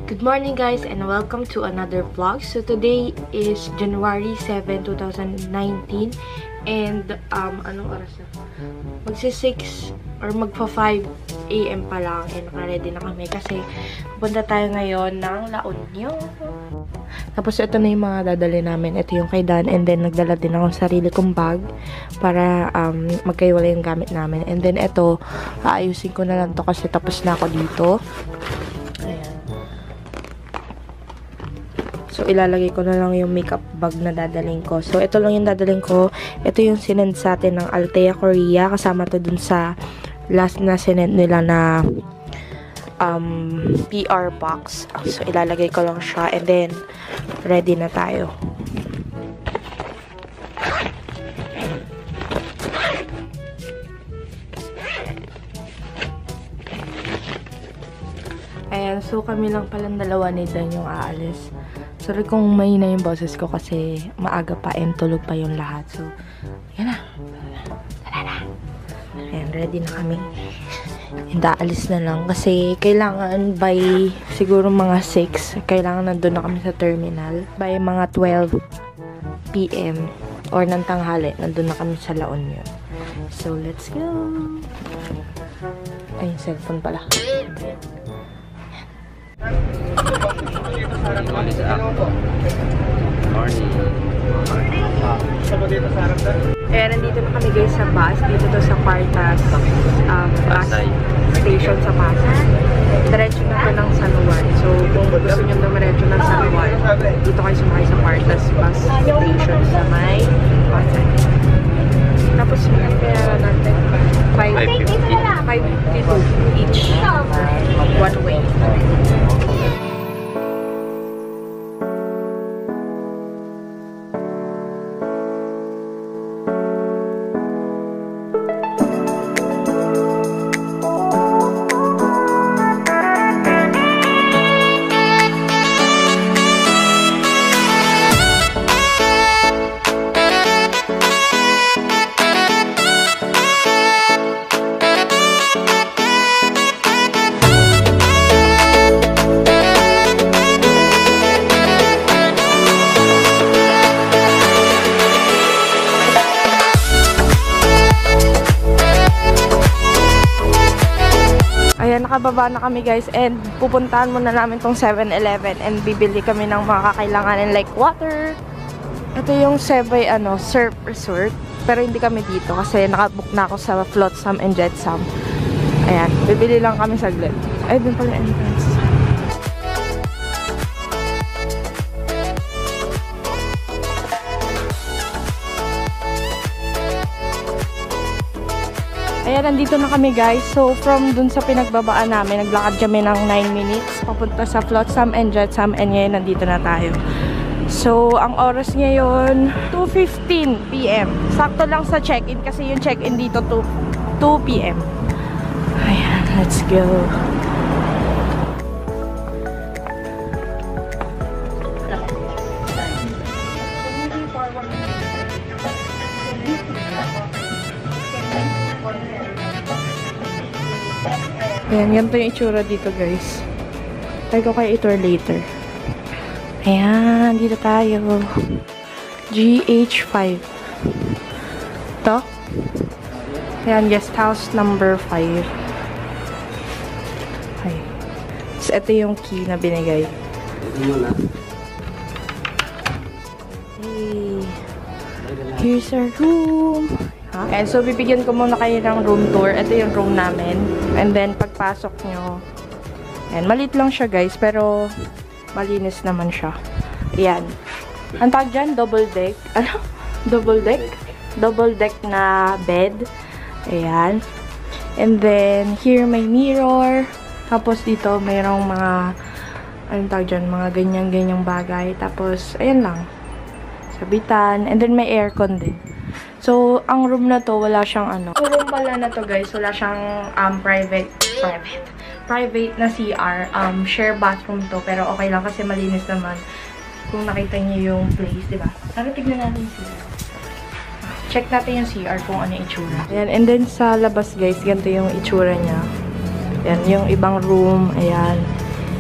Good morning guys and welcome to another vlog. So today is January 7, 2019 and anong oras na? Magsi-6 or magpa-5 AM pa lang and naka-ready na kami kasi pupunta tayo ngayon ng La Union. Tapos ito na yung mga dadali namin. Ito yung kay Dan and then nagdala din ako ng sarili kong bag para magkaiwala yung gamit namin. And then ito, aayusin ko na lang to kasi tapos na ako dito. So, ilalagay ko na lang yung makeup bag na dadaling ko. So, ito lang yung dadaling ko. Ito yung sinend sa atin ng Altea Korea. Kasama to dun sa last na sinend nila na PR box. So, ilalagay ko lang siya. And then, ready na tayo. Ayan. So, kami lang palang dalawa ni Dan yung aalis. Sorry kung mahina yung boses ko kasi maaga pa and tulog pa yung lahat. So, yan na. Tara na. Ayan, ready na kami. And aalis na lang kasi kailangan by siguro mga 6. Kailangan nandun na kami sa terminal. By mga 12 PM or ng tanghali, nandun na kami sa La Union. So, let's go. Ay, yung cellphone pala. Kaya nandito na kami guys sa bus. Dito to sa Quartas bus station sa Pasay. Diretso na to ng San Juan. So kung gusto nyo dumiretso ng San Juan, dito kayo sumakay sa Quartas bus station sa may Pasay. Tapos kaya natin 552 each one way. Nakababa na kami guys and pupuntahan muna namin tong 7-Eleven and bibili kami ng mga kakailanganin like water. Ito yung Sebay Surf Resort pero hindi kami dito kasi nakabook na ako sa Flotsam and Jetsam. Ayan, bibili lang kami saglit. Ay, dun pala entrance. Ayan, nandito na kami guys. So, from dun sa pinagbabaan namin, naglakad kami ng 9 minutes papunta sa Flotsam and Jetsam and ngayon nandito na tayo. So, ang oras ngayon, 2:15 PM. Sakto lang sa check-in kasi yung check-in dito 2 PM. Ayan, let's go. Ayan, ganito yung itsura dito guys. Try ko kayo itour later. Ayan, dito tayo. GH5. Ito. Ayan, guest house number 5. Ayan. So, ito yung key na binigay. Hey. Here's our room. And so, bibigyan ko muna kayo ng room tour. Ito yung room namin. And then, pagpasok nyo, ayan, maliit lang siya guys, pero malinis naman siya. Ayan. Ang tawag dyan, double deck. Ano? Double deck? Double deck na bed. Ayan. And then, here may mirror. Tapos dito, mayroong mga, anong tawag dyan, mga ganyan-ganyang bagay. Tapos, ayan lang. Sabitan. And then, may aircon din. So, ang room na to, wala siyang ano. Yung room pala na to, guys, wala siyang private na CR. Share bathroom to, pero okay lang kasi malinis naman. Kung nakita niyo yung place, di ba? Tara, tignan natin yung CR. Check natin yung CR kung ano yung itsura. Ayan, and then sa labas, guys, ganito yung itsura niya. Ayan, yung ibang room, ayan.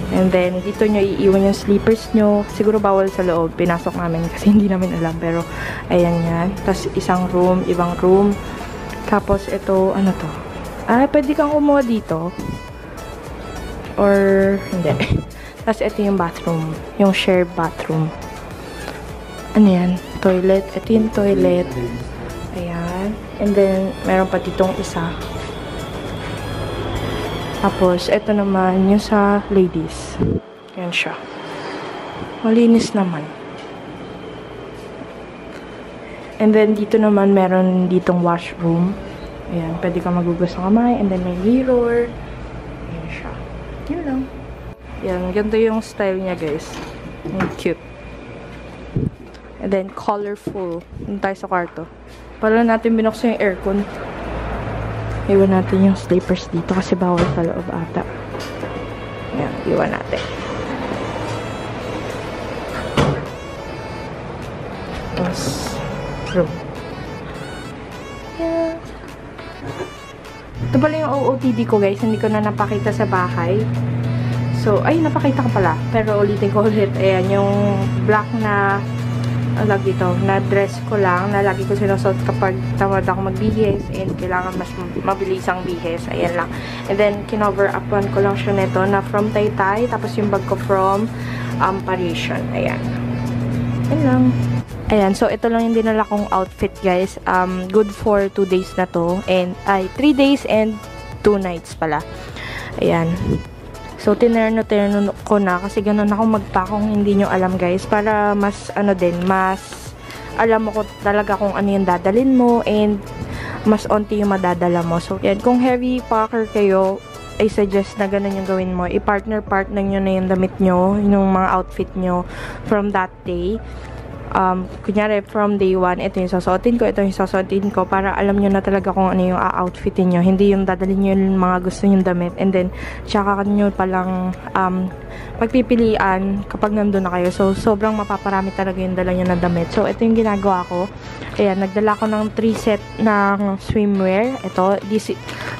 And then, dito nyo iiwan yung sleepers nyo. Siguro bawal sa loob. Pinasok namin kasi hindi namin alam. Pero, ayan yan. Tapos, isang room, ibang room. Tapos, ito, ano to? Pwede kang kumuha dito. Or, hindi. Tapos, ito yung bathroom. Yung shared bathroom. Ano yan? Toilet. Ito yung toilet. Ayan. And then, meron pa ditong isa. Tapos, ito naman yung sa ladies. Yan siya. Malinis naman. And then, dito naman meron ditong washroom. Ayan. Pwede ka magugas ng kamay. And then, may mirror. Ayan siya. Yun lang. Yan, ganito yung style niya, guys. Cute. And then, colorful. Doon tayo sa kwarto. Para natin binuksan yung aircon. Iwan natin yung sleepers dito kasi bawal sa loob ata. Yan, iwan natin. Tapos, room. Yeah. Ito pala yung OOTD ko, guys. Hindi ko na napakita sa bahay. So, ay, napakita ko pala. Pero ulitin ko ulit. Ayan, yung black na lagi dito, na dress ko lang, na lagi ko sinusot kapag tamad ako magbihis and kailangan mas mabilis ang bihis. Ayan lang. And then, kinover upan ko lang siya nito na from Taytay. Tapos yung bag ko from Parisian. Ayan. Ayan lang. Ayan, so ito lang yung dinala kong outfit, guys. Good for 2 days na to. And, 3 days and 2 nights pala. Ayan. So, tinerno ko na kasi ganun ako magpakong hindi nyo alam, guys. Para mas, mas alam mo ko talaga kung ano yung dadalin mo and mas onti yung madadala mo. So, yan. Kung heavy packer kayo, I suggest na ganun yung gawin mo. I-partner nyo na yung damit nyo, yung mga outfit nyo from that day. Kunyari, from day 1, ito yung sasuotin ko, ito yung sasuotin ko, para alam nyo na talaga kung ano yung outfitin nyo. Hindi yung dadalhin nyo yung mga gusto nyong damit. And then, tsaka nyo palang pagpipilian kapag nandun na kayo. So, sobrang mapaparami talaga yung dala nyo na damit. So, ito yung ginagawa ko. Ayan, nagdala ko ng 3 set ng swimwear. Ito,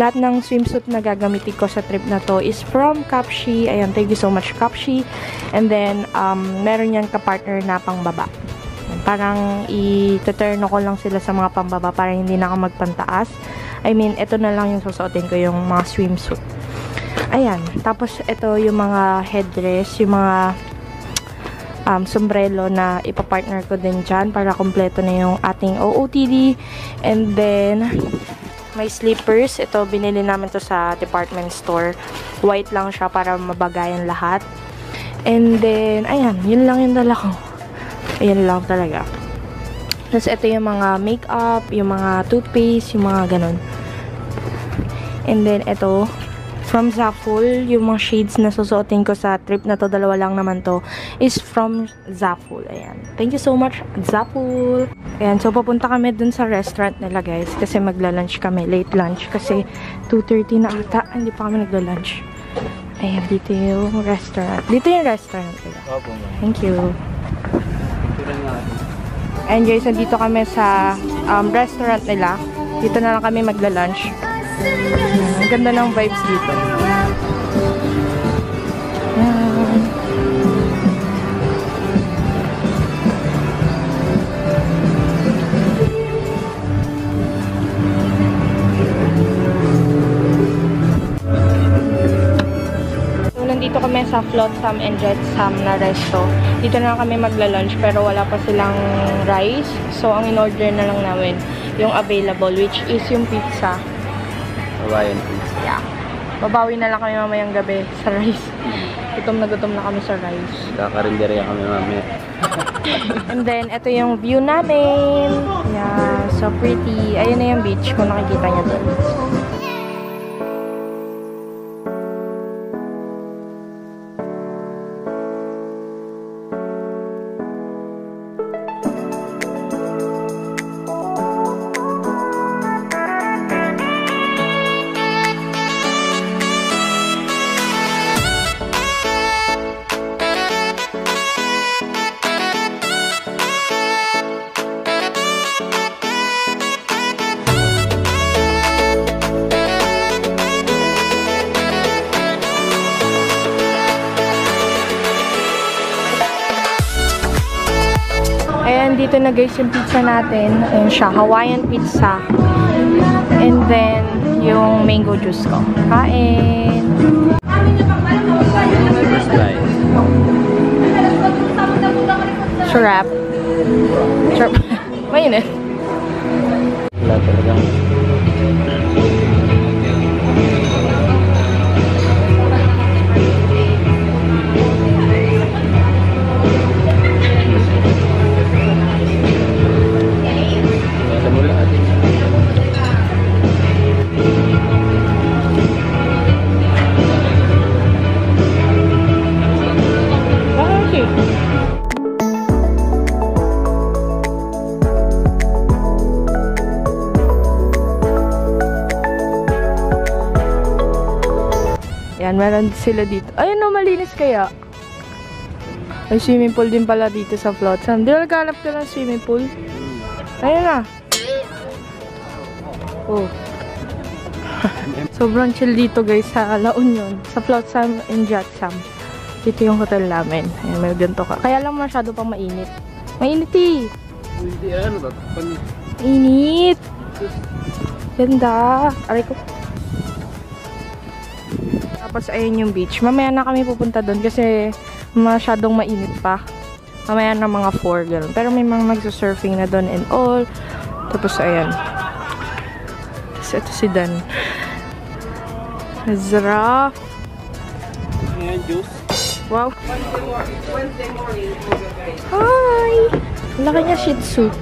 lahat ng swimsuit na gagamitin ko sa trip na to is from Kapshi. Ayan, thank you so much, Kapshi. And then, meron yan kapartner na pangbaba. Parang i-turn ko lang sila sa mga pambaba para hindi na ako magpantaas. I mean, ito na lang yung susuotin ko, yung mga swimsuit. Ayan. Tapos, ito yung mga headdress, yung mga sombrero na ipapartner ko din dyan para kompleto na yung ating OOTD. And then, may slippers. Ito, binili namin to sa department store. White lang siya para mabagayan lahat. And then, ayan. Yun lang yung dala ko. Ayan lang talaga. Tapos, ito yung mga makeup, yung mga toothpaste, yung mga ganun. And then, ito, from Zaful, yung mga shades na susuotin ko sa trip na to, dalawa lang naman to, is from Zaful. Ayan. Thank you so much, Zaful. Ayan, so papunta kami dun sa restaurant nila, guys, kasi magla-lunch kami, late lunch, kasi 2:30 na ata, hindi pa kami nagla-lunch. Ayan, dito yung restaurant. Dito yung restaurant nila. Thank you. And guys, nandito kami sa restaurant nila. Dito na lang kami magla-lunch. Ang ganda ng vibes dito. So, nandito kami sa Flotsam and Jetsam na resto. Dito na lang kami magla-lunch pero wala pa silang rice. So, ang in-order na lang namin yung available, which is yung pizza. Hawaiian pizza. Yeah. Babawi na lang kami mamayang gabi sa rice. Gutom na kami sa rice. Kakarinderya kami mamaya. And then, ito yung view namin. Yeah, so pretty. Ayun na yung beach kung nakikita niyo doon. Ayan, dito na guys yung pizza natin. Ayan siya, Hawaiian pizza. And then, yung mango juice ko. Kain! Sarap. Sarap. Mainit. Wala talagang... Yan, meron sila dito. Ayun no, malinis kaya. May swimming pool din pala dito sa Flotsam. Di ba naghanap ka ng swimming pool? Ayun na. Oh. Sobrang chill dito guys sa La Union. Sa Flotsam and Jetsam. Dito yung hotel namin. Ayan, may ganito ka. Kaya lang masyado pang mainit. Mainit eh. Hindi ano, tatakpan. Mainit. Ganda. Aray ko. Tapos ayun yung beach. Mamaya na kami pupunta doon kasi masyadong mainit pa. Mamaya na mga 4 gano'n. Pero may mga nagsasurfing na doon and all. Tapos ayan. Tapos ito si Dan. Zaraf. Ayan, juice. Wow. Hi! Ang laki niya shih tzu.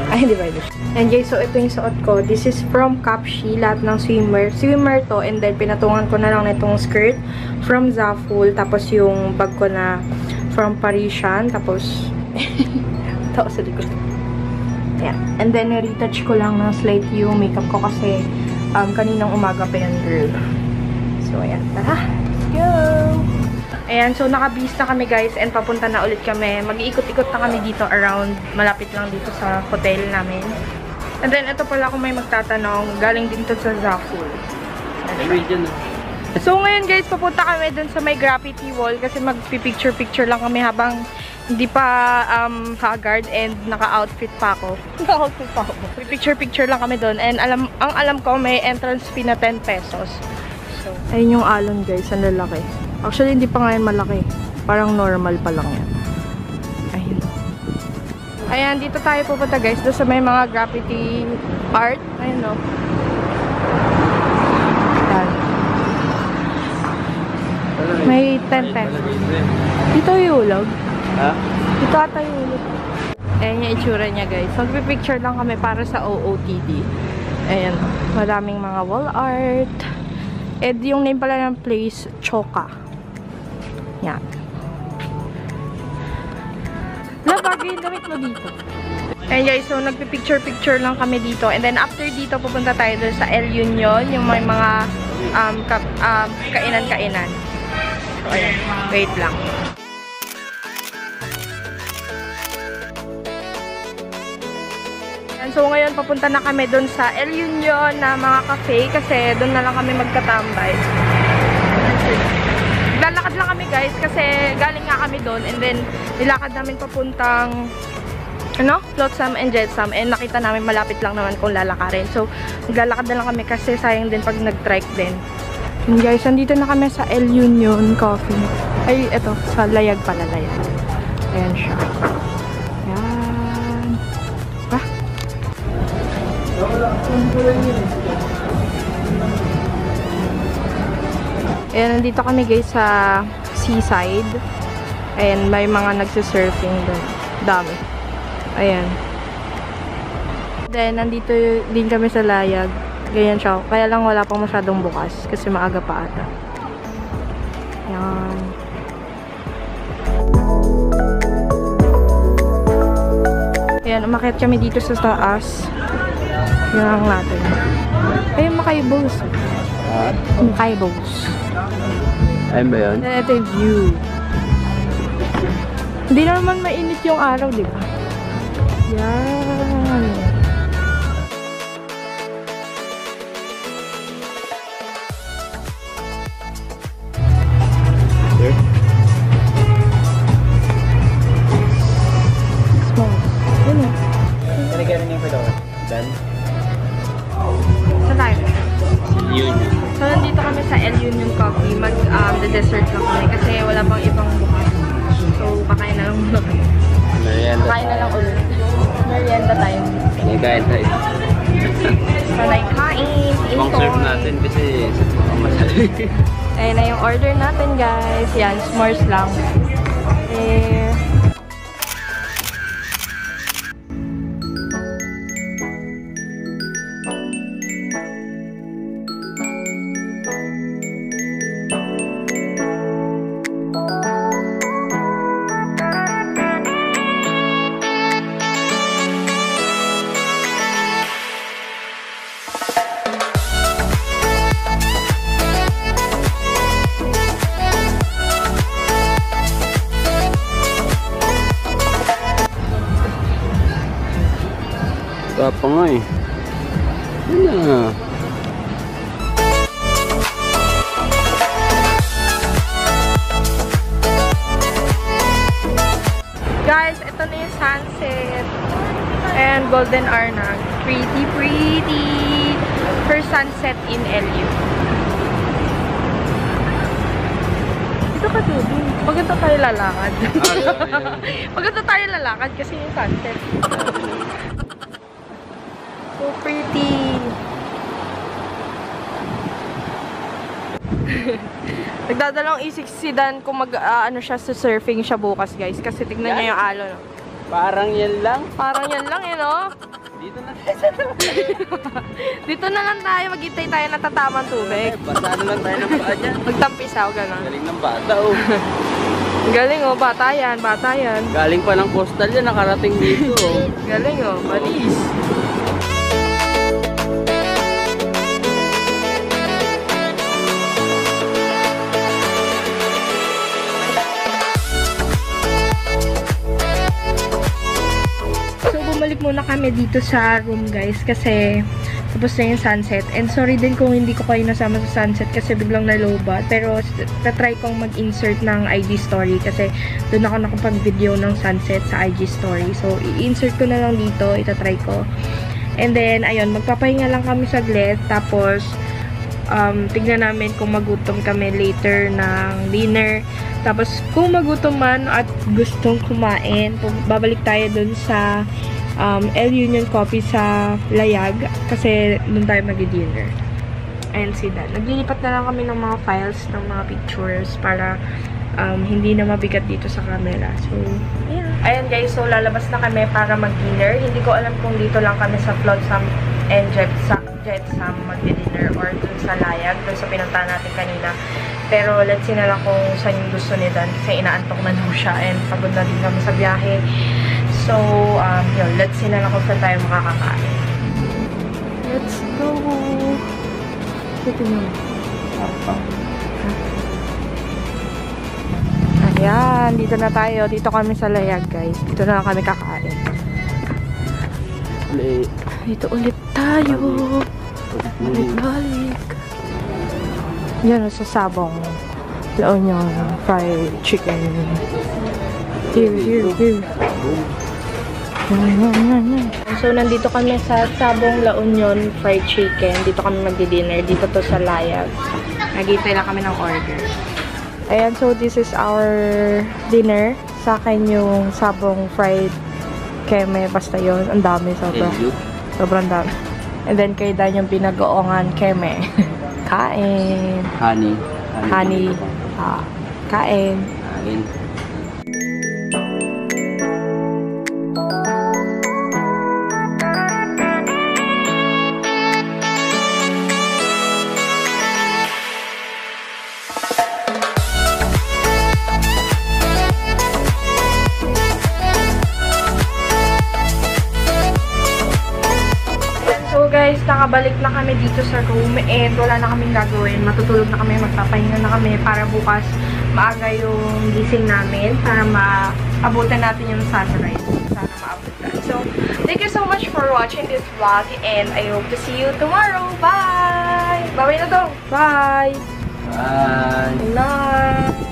Ay, hindi ba ito? And guys, so ito yung suot ko. This is from Kapshi, lahat ng swimmer. Swimmer to, and then pinatungan ko na lang nitong skirt from Zaful. Tapos yung bag ko na from Parisian. Tapos, ito sa likod. Ayan. And then, retouch ko lang ng slight yung makeup ko kasi kaninang umaga pa yan, girl. So, ayan. Tara! Let's go! Ayan, so nakabis na kami guys and papunta na ulit kami. Mag-iikot-ikot na kami dito around, malapit lang dito sa hotel namin. And then, ito pala kung may magtatanong, galing din to sa Zaful. So ngayon guys, papunta kami dun sa may graffiti wall kasi magpipicture-picture lang kami habang hindi pa haggard and naka-outfit pa ako. Naka-outfit pa ako. Picture-picture lang kami dun and ang alam ko may entrance fee na 10 pesos. So, ayun yung alon guys, ang lalaki. Actually, hindi pa nga yan malaki. Parang normal pa lang yan. Ayun. Ayan, dito tayo pupunta guys. Doon sa may mga graffiti art. Ayun o. Ayan. May 10 pesos. Dito yung ulog. Ha? Dito ata yung ulog. Ayan yung itsura niya guys. Magpipicture lang kami para sa OOTD. Ayan. Maraming mga wall art. And yung name pala ng place, Choka. Yan. Bagay yung damit mo dito. And guys, so nagpipicture-picture lang kami dito. And then after dito, pupunta tayo doon sa El Union. Yung may mga kainan-kainan. So ayan, wait lang. And so ngayon, papunta na kami doon sa El Union na mga cafe. Kasi doon na lang kami magtatambay. Lalakad lang kami guys kasi galing nga kami doon and then nilakad namin papuntang Flotsam and Jetsam and nakita namin malapit lang naman kung lalakarin. So, naglalakad na lang kami kasi sayang din pag nag-trike din. And guys, andito na kami sa El Union Coffee. Ay, eto, sa Layag pala, Layag. Ayan siya. Ayan. Ah. Ayan, nandito kami guys sa seaside. Ayan, may mga nagsisurfing doon. Dami. Ayan. Then, nandito din kami sa Layag. Ganyan siya. Kaya lang wala pang masyadong bukas. Kasi maaga pa ata. Ayan. Ayan, umakyat kami dito sa taas. Yun lang natin. Ayun, makaibos. Makaibos. Ayun ba yun? Ito yung view. Hindi naman mainit yung araw, di ba? Yan. kami kasi wala pang ibang bukas. So, kakain na lang muna kami. Merienda. Kakain na lang ulit. Merienda time. May kain tayo. Sanay kain. Pang serve natin kasi ang masali. Ayun na yung order natin, guys. Yan, s'mores lang. Eh... Apa nga eh. Yan na. Guys, ito na yung sunset. And golden hour na. Pretty, pretty. First sunset in LU. Dito ka, Dudu. Maganda tayo lalakad. Maganda tayo lalakad kasi yung sunset. So pretty. Nagdadalawang isip si Dan kung ano siya sa surfing siya bukas, guys. Kasi tignan niya yung alo, no? Parang yan lang. Parang yan lang, no? Dito na. Dito na lang tayo. Maghintay tayo na tatamang tubig. Basta na lang tayo ng paa dyan. Magtampisaw, gano'n. Galing ng bata oh. Galing, oh. Bata yan. Bata yan. Galing pa ng coastal yan. Nakarating dito oh. Galing, oh. Malis. Bumalik muna kami dito sa room, guys, kasi tapos na yung sunset. And sorry din kung hindi ko kayo nasama sa sunset kasi biglang naloba. Pero tatry kong mag-insert ng IG story kasi doon ako nakapag-video ng sunset sa IG story. So, i-insert ko na lang dito. Itatry ko. And then, ayun, magpapahinga lang kami saglit. Tapos, tignan namin kung magutom kami later ng dinner. Tapos, kung magutom man at gustong kumain, babalik tayo dun sa El Union Coffee sa Layag kasi doon tayo mag-dinner. Ayan si Dan. Naglilipat na lang kami ng mga files, ng mga pictures para hindi na mabigat dito sa camera. So, ayan. Ayan guys, so lalabas na kami para mag-dinner. Hindi ko alam kung dito lang kami sa Flotsam and Jetsam mag-dinner or dun sa Layag, dun sa pinuntahan natin kanina. Pero let's see na lang kung saan yung gusto ni Dan kasi inaantok na daw siya and pagod na din kami sa biyahe. So, yun, let's see na lang kung saan tayo makakakain. Let's go! Ito na. Ayan, dito na tayo. Dito kami sa Layag, guys. Dito na lang kami kakain. Dito ulit tayo. Balik. Yan, sa Sabong. Laon yung fried chicken. Here. So, nandito kami sa Sabong La Union Fried Chicken. Dito kami magdi-dinner. Dito to sa Layag. Nag-iintay lang kami ng order. Ayan, so this is our dinner. Sa akin yung Sabong Fried Keme. Basta yun. Ang dami, sobra. Sobrang dami. And then, kay Dan yung pinag-oongan Keme. Kain. Honey. Kain. Kain. Guys, nakabalik na kami dito sa room and wala na kaming gagawin. Matutulog na kami, magpapahinga na kami para bukas maaga yung gising namin para maabutan natin yung sunrise. Sana maabutan. So, thank you so much for watching this vlog and I hope to see you tomorrow. Bye! Bye na to! Bye! Bye! Good night!